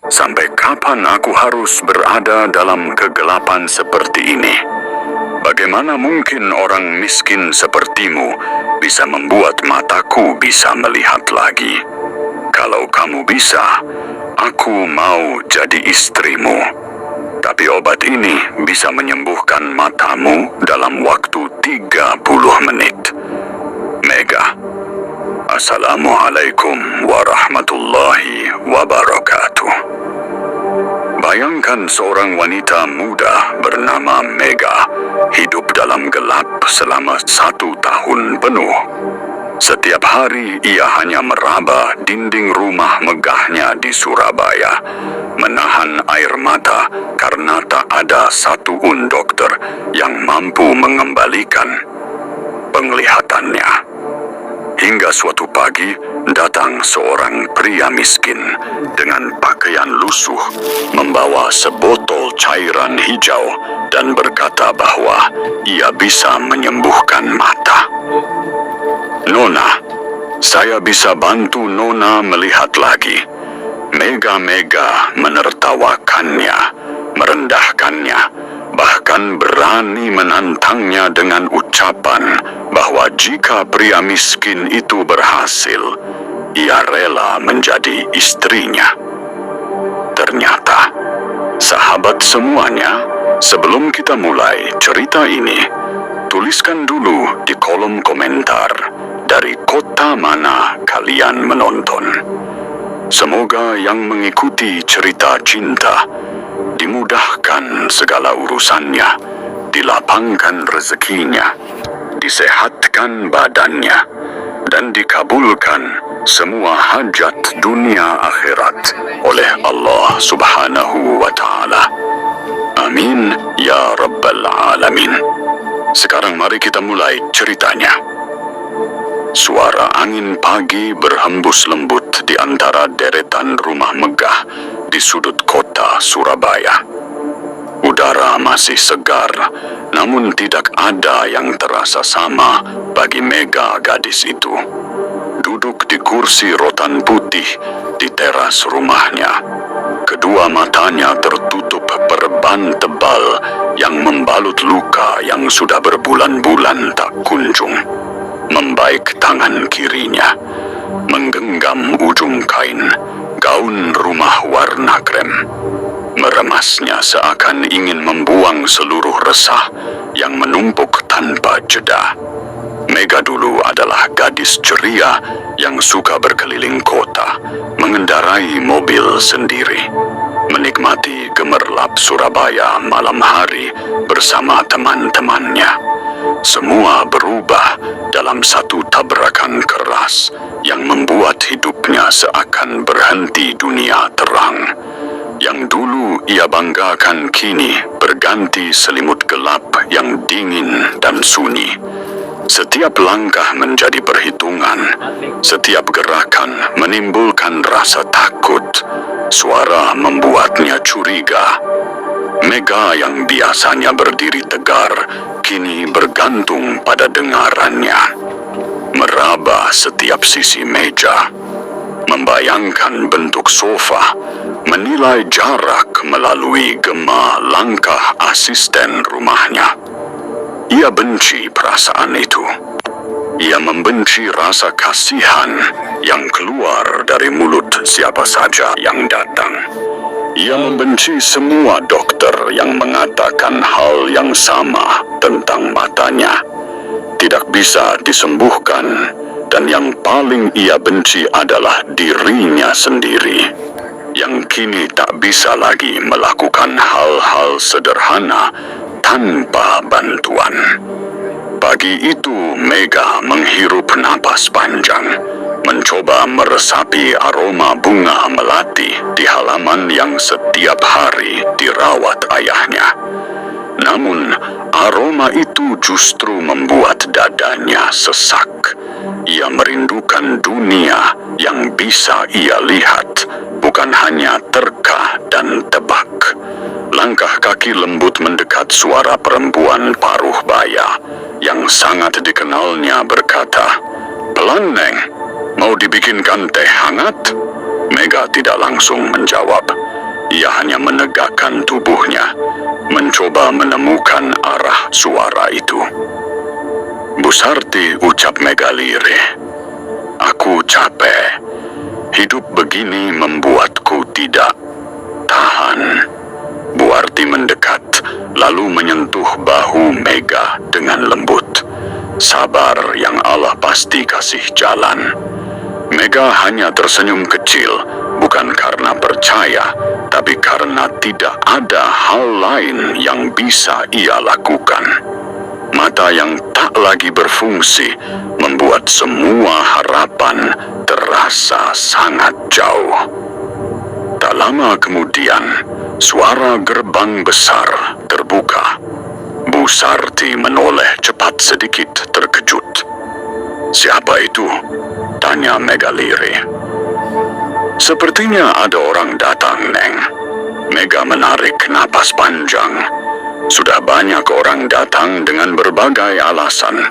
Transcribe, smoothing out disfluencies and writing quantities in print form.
Sampai kapan aku harus berada dalam kegelapan seperti ini? Bagaimana mungkin orang miskin sepertimu bisa membuat mataku bisa melihat lagi? Kalau kamu bisa, aku mau jadi istrimu. Tapi obat ini bisa menyembuhkan matamu dalam waktu 30 menit. Mega. Assalamualaikum warahmatullahi wabarakatuh. Bayangkan seorang wanita muda bernama Mega hidup dalam gelap selama 1 tahun penuh. Setiap hari ia hanya meraba dinding rumah megahnya di Surabaya, menahan air mata karena tak ada satupun dokter yang mampu mengembalikan penglihatannya. Hingga suatu pagi, datang seorang pria miskin dengan pakaian lusuh, membawa sebotol cairan hijau dan berkata bahwa ia bisa menyembuhkan mata. Nona, saya bisa bantu Nona melihat lagi. Mega menertawakannya, merendahkannya, bahkan berani menantangnya dengan ucapan bahwa jika pria miskin itu berhasil, ia rela menjadi istrinya. Ternyata, sahabat semuanya, sebelum kita mulai cerita ini, tuliskan dulu di kolom komentar dari kota mana kalian menonton. Semoga yang mengikuti cerita cinta dimudahkan segala urusannya, dilapangkan rezekinya, disehatkan badannya, dan dikabulkan semua hajat dunia akhirat oleh Allah Subhanahu wa Ta'ala. Amin ya Rabbal Alamin. Sekarang mari kita mulai ceritanya. Suara angin pagi berhembus lembut di antara deretan rumah megah di sudut kota Surabaya. Udara masih segar, namun tidak ada yang terasa sama bagi Mega gadis itu. Duduk di kursi rotan putih di teras rumahnya. Kedua matanya tertutup perban tebal yang membalut luka yang sudah berbulan-bulan tak kunjung. Membaik tangan kirinya, menggenggam ujung kain, gaun rumah warna krem. Meremasnya seakan ingin membuang seluruh resah yang menumpuk tanpa jeda. Mega dulu adalah gadis ceria yang suka berkeliling kota, mengendarai mobil sendiri, menikmati gemerlap Surabaya malam hari bersama teman-temannya. Semua berubah dalam satu tabrakan keras yang membuat hidupnya seakan berhenti dunia terang. Yang dulu ia banggakan kini berganti selimut gelap yang dingin dan sunyi. Setiap langkah menjadi perhitungan, setiap gerakan menimbulkan rasa takut. Suara membuatnya curiga. Mega yang biasanya berdiri tegar, kini bergantung pada dengarannya. Meraba setiap sisi meja, membayangkan bentuk sofa, menilai jarak melalui gema langkah asisten rumahnya. Ia benci perasaan itu. Ia membenci rasa kasihan yang keluar dari mulut siapa saja yang datang. Ia membenci semua dokter yang mengatakan hal yang sama tentang matanya. Tidak bisa disembuhkan, dan yang paling ia benci adalah dirinya sendiri, yang kini tak bisa lagi melakukan hal-hal sederhana tanpa bantuan. Pagi itu Mega menghirup napas panjang, mencoba meresapi aroma bunga melati di halaman yang setiap hari dirawat ayahnya. Namun, aroma itu justru membuat dadanya sesak. Ia merindukan dunia yang bisa ia lihat, bukan hanya terka dan tebak. Langkah kaki lembut mendekat suara perempuan paruh baya yang sangat dikenalnya berkata, "Pelan, Neng, mau dibikinkan teh hangat?" Mega tidak langsung menjawab. Ia hanya menegakkan tubuhnya, mencoba menemukan arah suara itu. Bu Sarti, ucap Megalire, aku capek. Hidup begini membuatku tidak tahan. Bu Arti mendekat, lalu menyentuh bahu Mega dengan lembut. Sabar, yang Allah pasti kasih jalan. Mega hanya tersenyum kecil, bukan karena percaya, tapi karena tidak ada hal lain yang bisa ia lakukan. Mata yang tak lagi berfungsi membuat semua harapan terasa sangat jauh. Tak lama kemudian, suara gerbang besar terbuka. Bu Sarti menoleh cepat, sedikit terkejut. Siapa itu? Tanya Megalire. Sepertinya ada orang datang, Neng. Mega menarik napas panjang. Sudah banyak orang datang dengan berbagai alasan.